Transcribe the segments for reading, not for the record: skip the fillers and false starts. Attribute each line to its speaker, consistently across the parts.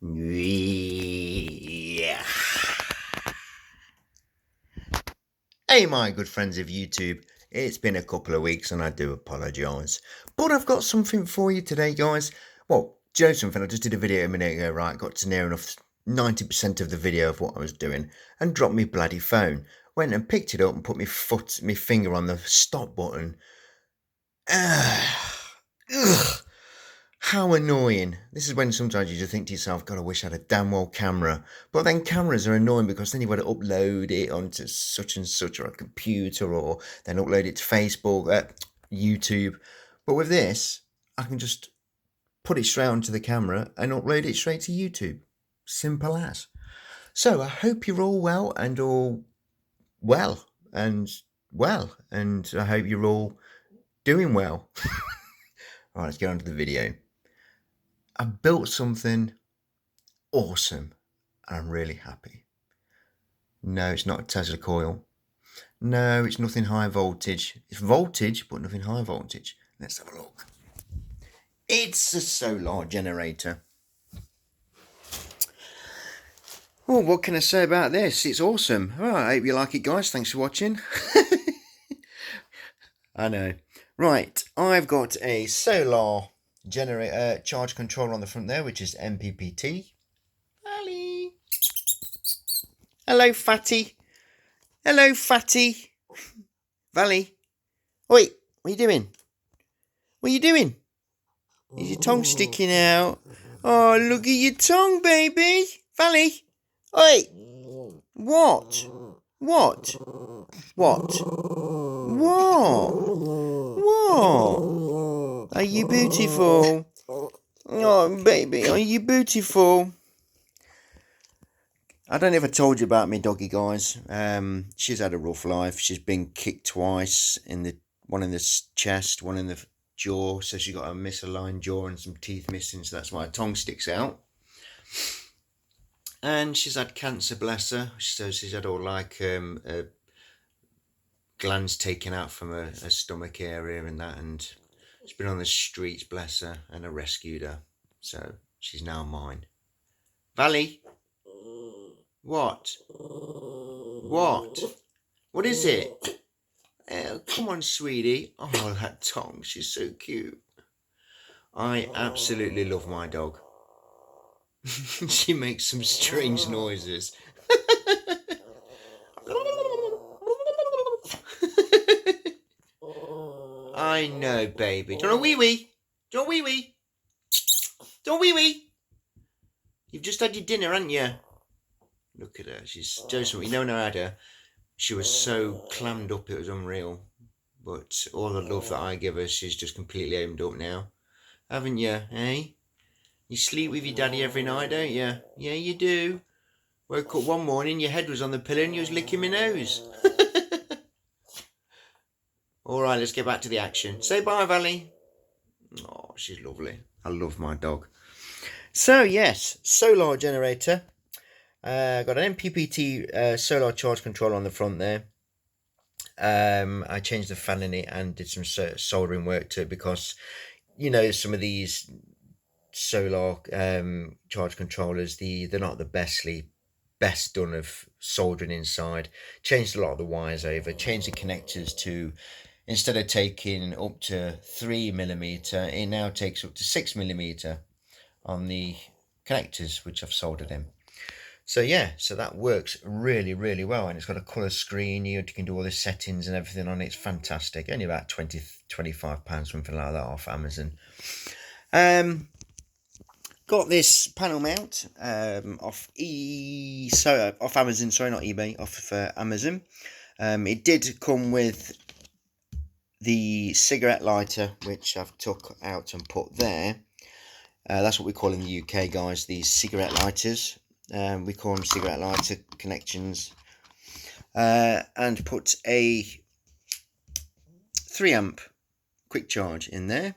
Speaker 1: Yeah. Hey, my good friends of YouTube. It's been a couple of weeks and I do apologise. But I've got something for you today, guys. Well, do you know something? I just did a video a minute ago, right? Got to near enough 90% of the video of what I was doing and dropped my bloody phone. Went and picked it up and put my finger on the stop button. Ugh. How annoying. This is when sometimes you just think to yourself, God, I wish I had a damn well camera. But then cameras are annoying because then you've got to upload it onto such and such or a computer or then upload it to Facebook, YouTube. But with this, I can just put it straight onto the camera and upload it straight to YouTube. Simple as. So I hope you're all well and all well and I hope you're all doing well. All right, let's get on to the video. I built something awesome and I'm really happy. No, it's not a Tesla coil. No, it's nothing high voltage. It's voltage, but nothing high voltage. Let's have a look. It's a solar generator. Oh, what can I say about this? It's awesome. Oh, I hope you like it, guys. Thanks for watching. I know. Right, I've got a solar generator charge controller on the front there, which is MPPT. Ali. Hello, Fatty. Hello, Fatty. Valley. Oi, what are you doing? What are you doing? Is your tongue sticking out? Oh, look at your tongue, baby. Valley. Oi. What? What? What? What? What? Are you beautiful? Oh, baby, are you beautiful? I don't know if I told you about me doggy, guys. She's had a rough life. She's been kicked twice, one in the chest, one in the jaw. So she got a misaligned jaw and some teeth missing. So that's why her tongue sticks out. And she's had cancer, bless her. So she's had all glands taken out from her stomach area and that. And she's been on the streets, bless her. And I rescued her. So she's now mine. Valley. What? What? What is it? Oh, come on, sweetie. Oh, that tongue. She's so cute. I absolutely love my dog. She makes some strange noises. I know, baby. Do you want a wee-wee? Do you want a wee-wee? Do you want a wee-wee? You've just had your dinner, haven't you? Look at her. She's Joseph. You know when I had her, she was so clammed up, it was unreal. But all the love that I give her, she's just completely opened up now. Haven't you, eh? You sleep with your daddy every night, don't you? Yeah, you do. Woke up one morning, your head was on the pillow and you was licking my nose. All right, let's get back to the action. Say bye, Valley. Oh, she's lovely. I love my dog. So, yes, solar generator. Got an MPPT solar charge controller on the front there. I changed the fan in it and did some soldering work to it because, you know, some of these solar charge controllers, they're not the best done of soldering inside. Changed a lot of the wires over, changed the connectors to, instead of taking up to 3mm, it now takes up to 6mm on the connectors, which I've soldered in. So yeah, so that works really, really well. And it's got a colour screen. You can do all the settings and everything on it. It's fantastic. Only about £25, something like that off Amazon. Got this panel mount off Amazon, sorry, not eBay, off Amazon. It did come with the cigarette lighter, which I've took out and put there. That's what we call in the UK, guys, these cigarette lighters. We call them cigarette lighter connections. And put a 3 amp quick charge in there.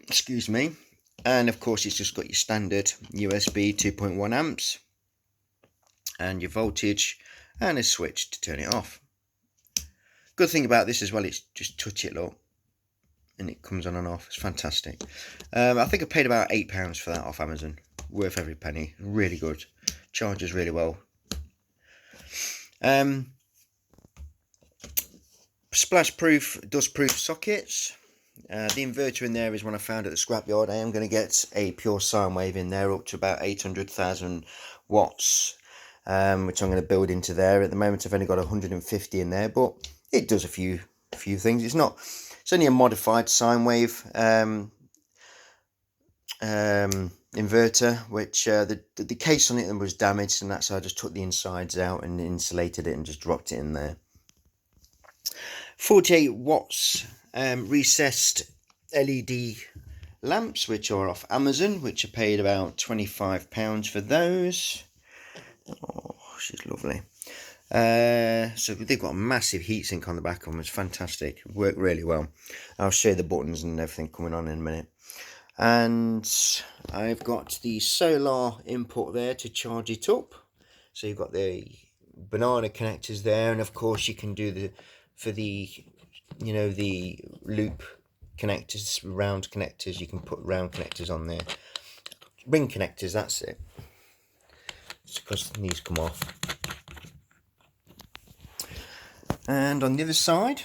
Speaker 1: Excuse me. And of course, it's just got your standard USB 2.1 amps and your voltage and a switch to turn it off. Good thing about this as well, it's just touch it, look, and it comes on and off. It's fantastic. I think I paid about £8 for that off Amazon. worth every penny. Really good, charges really well. Splash proof, dust proof sockets. The inverter in there is one I found at the scrapyard. I am going to get a pure sine wave in there up to about 800,000 watts, which I'm going to build into there. At the moment I've only got 150 in there, but it does a few things. It's only a modified sine wave inverter, which the case on it was damaged, and that's so I just took the insides out and insulated it and just dropped it in there. 48 watts recessed LED lamps, which are off Amazon, which I paid about £25 for those. Oh, she's lovely. So they've got a massive heatsink on the back of them. It's fantastic. It worked really well. I'll show you the buttons and everything coming on in a minute. And I've got the solar input there to charge it up. So you've got the banana connectors there, and of course you can do the the loop connectors, round connectors. You can put round connectors on there. Ring connectors, that's it. It's because these come off. And on the other side,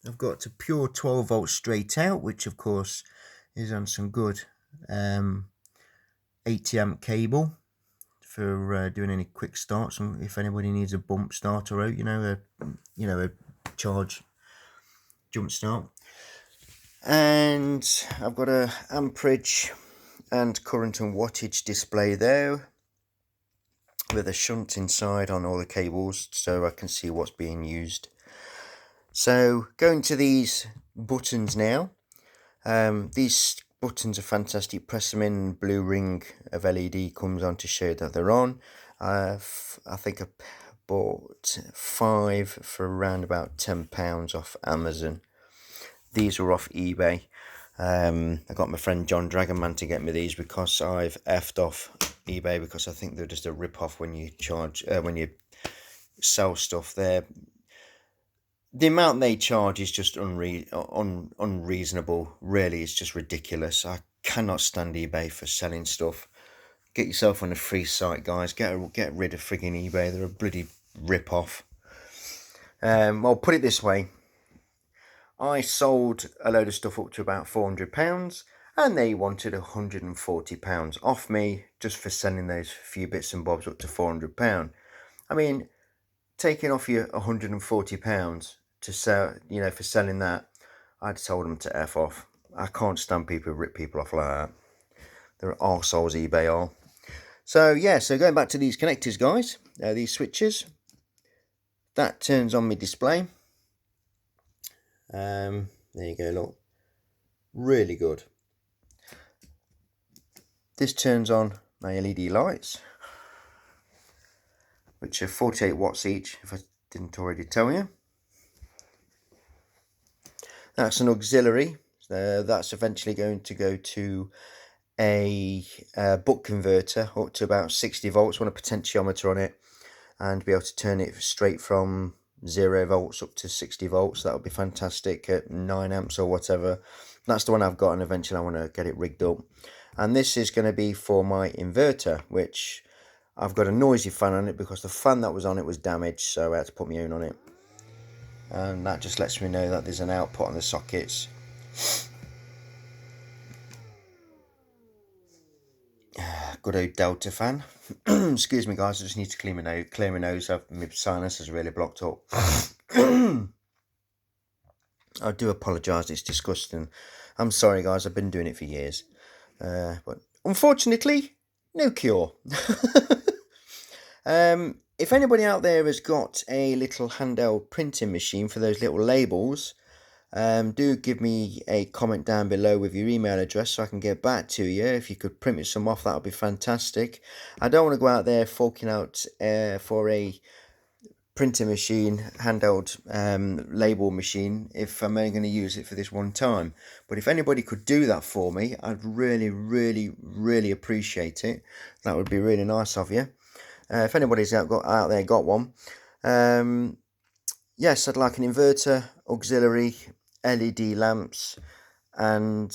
Speaker 1: I've got a pure 12 volt straight out, which of course is on some good 80 amp cable for doing any quick starts, and if anybody needs a bump starter out, a charge jump start. And I've got a amperage and current and wattage display there with a shunt inside on all the cables, so I can see what's being used. So going to these buttons now. These buttons are fantastic. Press them in, blue ring of LED comes on to show that they're on. I think I bought 5 for around about £10 off Amazon. These were off eBay. I got my friend John Dragonman to get me these because I've effed off eBay because I think they're just a rip-off when you when you sell stuff there. The amount they charge is just unreasonable. Really, it's just ridiculous. I cannot stand eBay for selling stuff. Get yourself on a free site, guys. Get rid of frigging eBay. They're a bloody rip-off. I'll put it this way. I sold a load of stuff up to about £400, and they wanted £140 off me just for selling those few bits and bobs up to £400. I mean, taking off you £140 to sell, for selling that, I'd told them to F off. I can't stand people who rip people off like that. They're arseholes, eBay are. So yeah, so going back to these connectors, guys, these switches, that turns on my display. There you go, look, really good. This turns on my LED lights, which are 48 watts each, if I didn't already tell you. That's an auxiliary. That's eventually going to go to a buck converter up to about 60 volts. I want a potentiometer on it and be able to turn it straight from 0 volts up to 60 volts. That would be fantastic at 9 amps or whatever. That's the one I've got, and eventually I want to get it rigged up. And this is going to be for my inverter, which I've got a noisy fan on it because the fan that was on it was damaged, so I had to put my own on it. And that just lets me know that there's an output on the sockets. Good old Delta fan. Excuse me, guys, I just need to clear my nose. My sinus is really blocked up. I do apologise, it's disgusting. I'm sorry, guys, I've been doing it for years. But unfortunately, no cure. If anybody out there has got a little handheld printing machine for those little labels, do give me a comment down below with your email address so I can get back to you. If you could print me some off, that would be fantastic. I don't want to go out there forking out for a printing machine, handheld label machine, if I'm only going to use it for this one time. But if anybody could do that for me, I'd really, really, really appreciate it. That would be really nice of you. If anybody's out there got one, yes, I'd like an inverter, auxiliary, LED lamps, and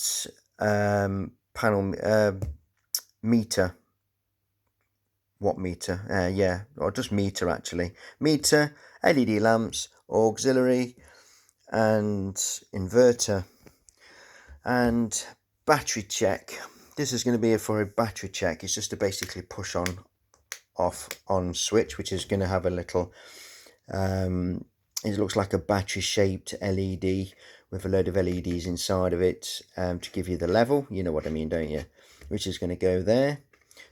Speaker 1: panel meter. Watt meter, yeah, or just meter actually. Meter, LED lamps, auxiliary, and inverter. And battery check. This is going to be for a battery check. It's just to basically push on, off, on switch, which is going to have a little, it looks like a battery shaped LED with a load of LEDs inside of it, to give you the level. You know what I mean, don't you? Which is going to go there.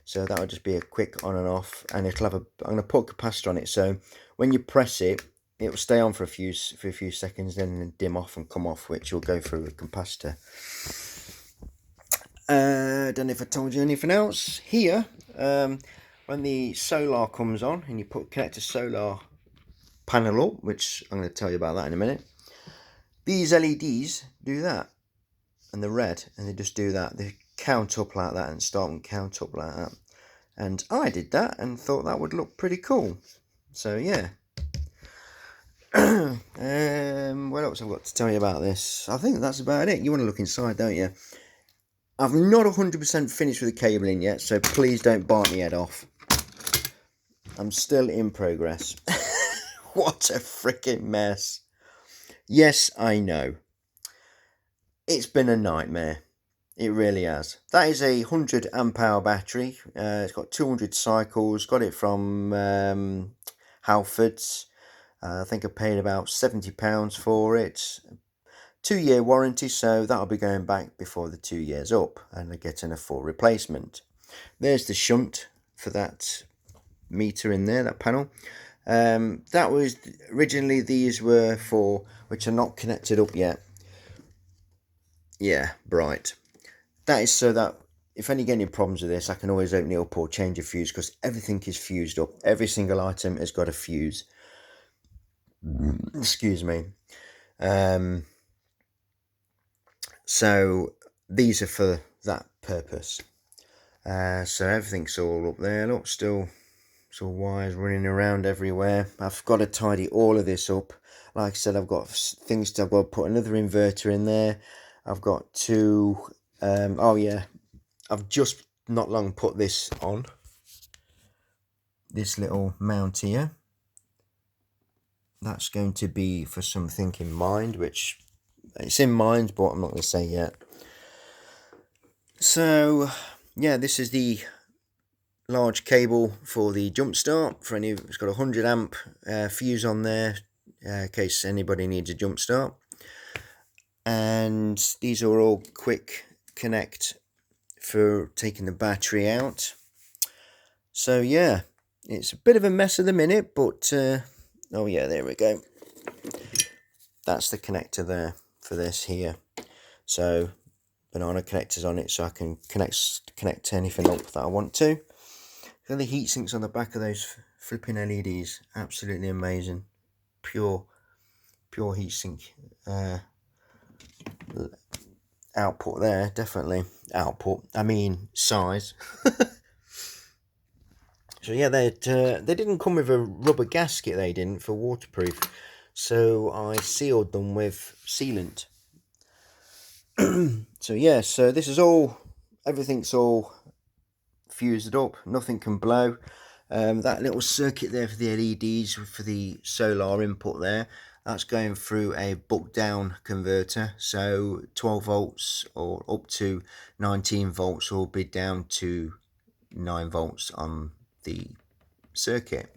Speaker 1: So that will just be a quick on and off, and it'll have a, I'm going to put a capacitor on it, so when you press it, it will stay on for a few seconds, then dim off and come off, which will go through a capacitor. Don't know if I told you anything else. Here, when the solar comes on and you connect a solar panel up, which I'm going to tell you about that in a minute, these LEDs do that, and they're red, and they just do that. They count up like that and start and count up like that, and I did that and thought that would look pretty cool. So yeah. What else I've got to tell you about this? I think that's about it. You want to look inside, don't you? I've not 100% finished with the cabling yet, so please don't bite my head off. I'm still in progress. What a freaking mess. Yes, I know. It's been a nightmare. It really has. That is a 100 amp hour battery. It's got 200 cycles. Got it from Halfords. I think I paid about £70 for it. 2-year warranty, so that'll be going back before the 2 years up, and I getting a full replacement. There's the shunt for that meter in there, that panel. That was originally, these were for, which are not connected up yet. Yeah, bright. That is so that if any get any problems with this, I can always open it up or change a fuse, because everything is fused up. Every single item has got a fuse. Excuse me. So these are for that purpose. So everything's all up there. Look, still wires running around everywhere. I've got to tidy all of this up. Like I said, I've got things to, I've got to put another inverter in there. I've got to, oh yeah, I've just not long put this on. This little mount here. That's going to be for something in mind, which it's in mind, but I'm not going to say yet. So yeah, this is the large cable for the jump start. For any, it's got a 100 amp fuse on there, in case anybody needs a jump start. And these are all quick connect for taking the battery out. So yeah, it's a bit of a mess at the minute, but oh yeah, there we go. That's the connector there for this here. So banana connectors on it, so I can connect anything up that I want to. Look at the heat sinks on the back of those flipping LEDs. Absolutely amazing. Pure heat sink output there, definitely. Output, I mean size. So yeah, they didn't come with a rubber gasket, they didn't, for waterproof. So I sealed them with sealant. So yeah, so this is all, everything's all fused up, nothing can blow. That little circuit there for the LEDs, for the solar input there, that's going through a buck down converter, so 12 volts or up to 19 volts will be down to 9 volts on the circuit.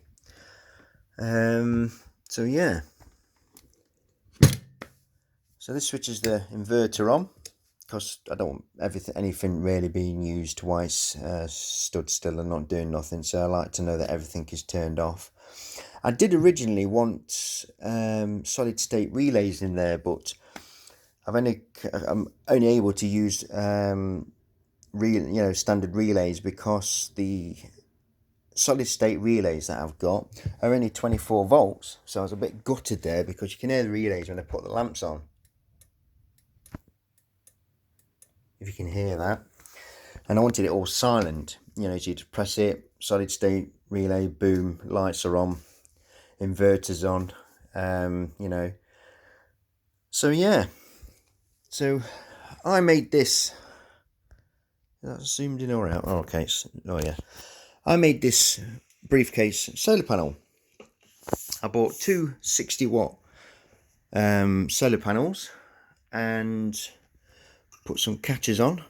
Speaker 1: So yeah, so this switches the inverter on, because I don't want anything really being used twice, stood still and not doing nothing, so I like to know that everything is turned off. I did originally want solid state relays in there, but I'm only able to use standard relays, because the solid state relays that I've got are only 24 volts, so I was a bit gutted there, because you can hear the relays when I put the lamps on, if you can hear that. And I wanted it all silent, so you'd press it, solid state relay, boom, lights are on, inverters on, so yeah, so I made this Is that zoomed in or out? Oh, okay. Oh, yeah. I made this briefcase solar panel. I bought two 60-watt solar panels and put some catches on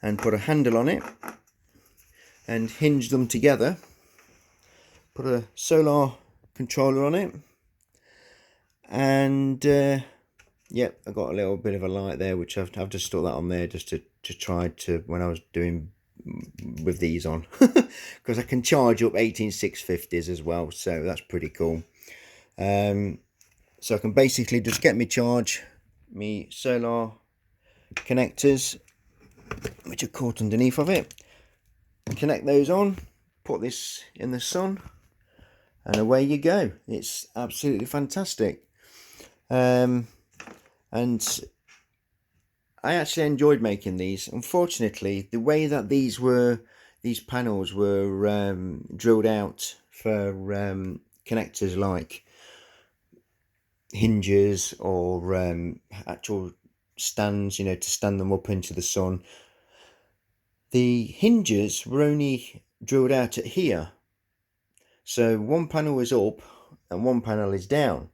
Speaker 1: and put a handle on it and hinged them together. Put a solar controller on it, and yep, I got a little bit of a light there, which I've just stuck that on there just to try to, when I was doing with these on, because I can charge up 18650s as well, so that's pretty cool. So I can basically just get me charge, me solar connectors, which are caught underneath of it, connect those on, put this in the sun, and away you go. It's absolutely fantastic. And I actually enjoyed making these. Unfortunately, the way that these panels were drilled out for connectors like hinges or actual stands, you know, to stand them up into the sun, the hinges were only drilled out at here. So one panel is up and one panel is down.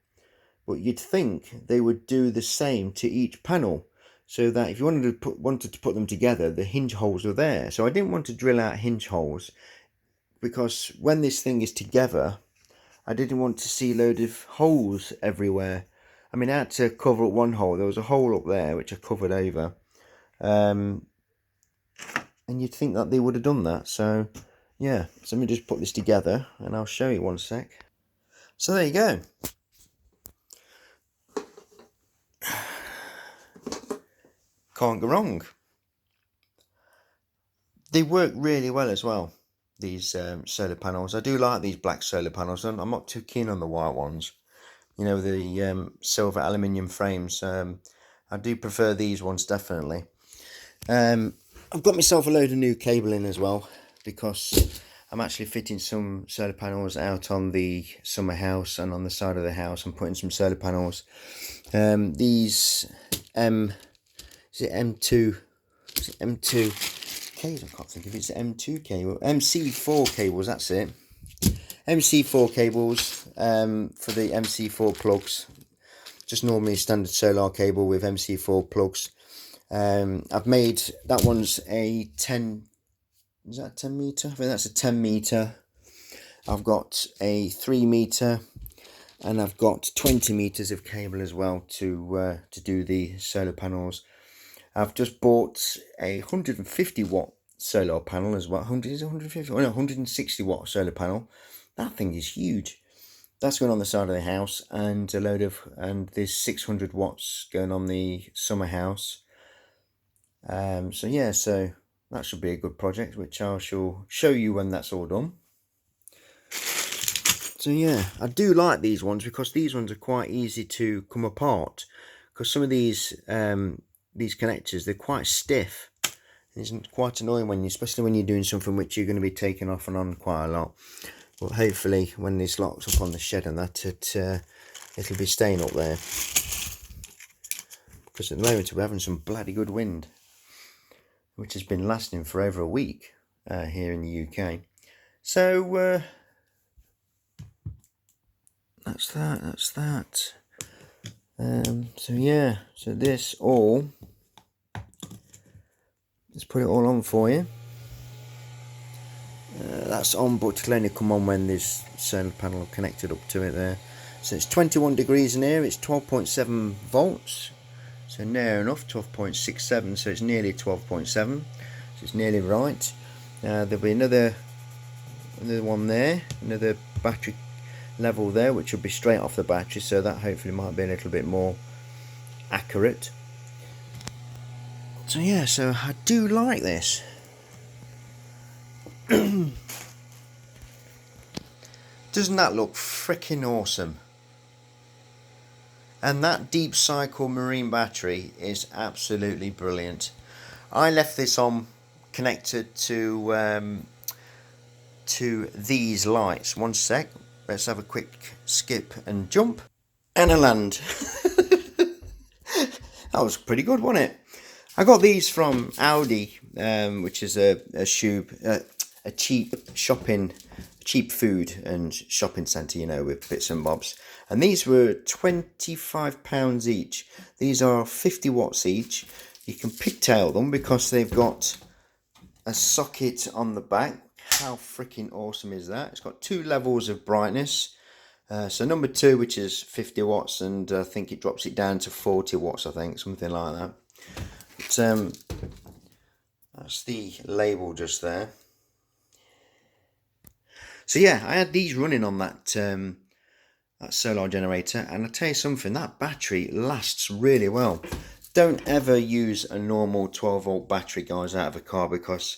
Speaker 1: But you'd think they would do the same to each panel, so that if you wanted to put them together, the hinge holes are there. So I didn't want to drill out hinge holes, because when this thing is together, I didn't want to see a load of holes everywhere. I mean, I had to cover up one hole. There was a hole up there which I covered over, and you'd think that they would have done that. So yeah, so let me just put this together and I'll show you one sec. So there you go. Can't go wrong. They work really well as well, these solar panels. I do like these black solar panels, and I'm not too keen on the white ones, you know, the silver aluminium frames. I do prefer these ones, definitely. I've got myself a load of new cabling as well, because I'm actually fitting some solar panels out on the summer house, and on the side of the house I'm putting some solar panels. These is it M2? Is it M2 cables? I can't think if it's M2 cable. MC4 cables, that's it. MC4 cables for the MC4 plugs. Just normally standard solar cable with MC4 plugs. I've made, that one's a 10, is that 10 meter? I think that's a 10 meter. I've got a 3 meter, and I've got 20 meters of cable as well to do the solar panels. I've just bought a 150 watt solar panel as well. 150? Oh no, 160 watt solar panel. That thing is huge. That's going on the side of the house, and there's 600 watts going on the summer house. So yeah, so that should be a good project, which I shall show you when that's all done. So yeah, I do like these ones, because these ones are quite easy to come apart, because some of these connectors, they're quite stiff. It's quite annoying especially when you're doing something which you're going to be taking off and on quite a lot. But hopefully when this locks up on the shed and that, it'll be staying up there, because at the moment we're having some bloody good wind, which has been lasting for over a week here in the UK. So that's that. So yeah, so this all, let's put it all on for you. That's on, but it'll only come on when this solar panel connected up to it there. So it's 21 degrees in here, it's 12.7 volts, so near enough, 12.67, so it's nearly 12.7, so it's nearly right. There'll be another one there, another battery level there, which will be straight off the battery, so that hopefully might be a little bit more accurate. So yeah, so I do like this. Doesn't that look freaking awesome? And that deep cycle marine battery is absolutely brilliant. I left this on connected to these lights. One sec, let's have a quick skip and jump, and a land. That was pretty good, wasn't it? I got these from Audi, which is a cheap food and shopping centre, you know, with bits and bobs. And these were £25 each. These are 50 watts each. You can pigtail them because they've got a socket on the back. How freaking awesome is that? It's got 2 levels of brightness. So number 2, which is 50 watts, and I think it drops it down to 40 watts, I think, something like that. But, that's the label just there. So yeah, I had these running on that solar generator, and I tell you something, that battery lasts really well. Don't ever use a normal 12-volt battery, guys, out of a car, because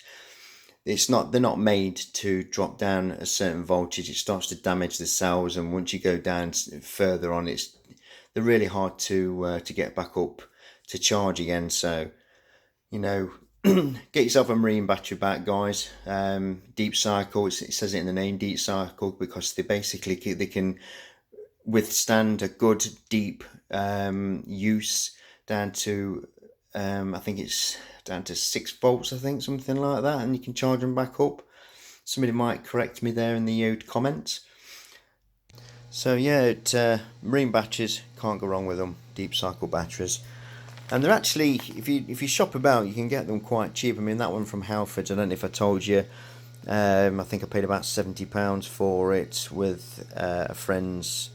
Speaker 1: they're not made to drop down a certain voltage. It starts to damage the cells, and once you go down further on, they're really hard to get back up to charge again. So, you know, get yourself a marine battery back, guys. Deep cycle, it says it in the name, deep cycle, because they can withstand a good deep use down to I think it's down to 6 volts, I think, something like that, and you can charge them back up. Somebody might correct me there in the comments. So yeah, marine batteries, can't go wrong with them. Deep cycle batteries, and they're actually, if you shop about, you can get them quite cheap. I mean, that one from Halfords, I don't know if I told you, I think I paid about £70 for it with a friend's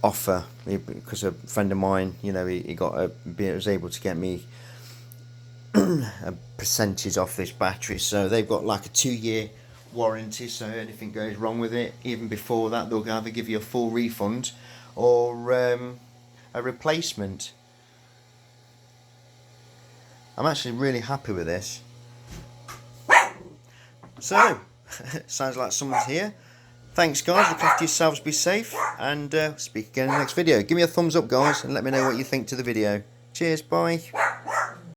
Speaker 1: offer, because a friend of mine, you know, he was able to get me a percentage off this battery. So they've got like a 2-year warranty, so anything goes wrong with it, even before that, they'll either give you a full refund or a replacement. I'm actually really happy with this. So sounds like someone's here. Thanks, guys. Look after yourselves, be safe, and speak again in the next video. Give me a thumbs up, guys, and let me know what you think to the video. Cheers, bye.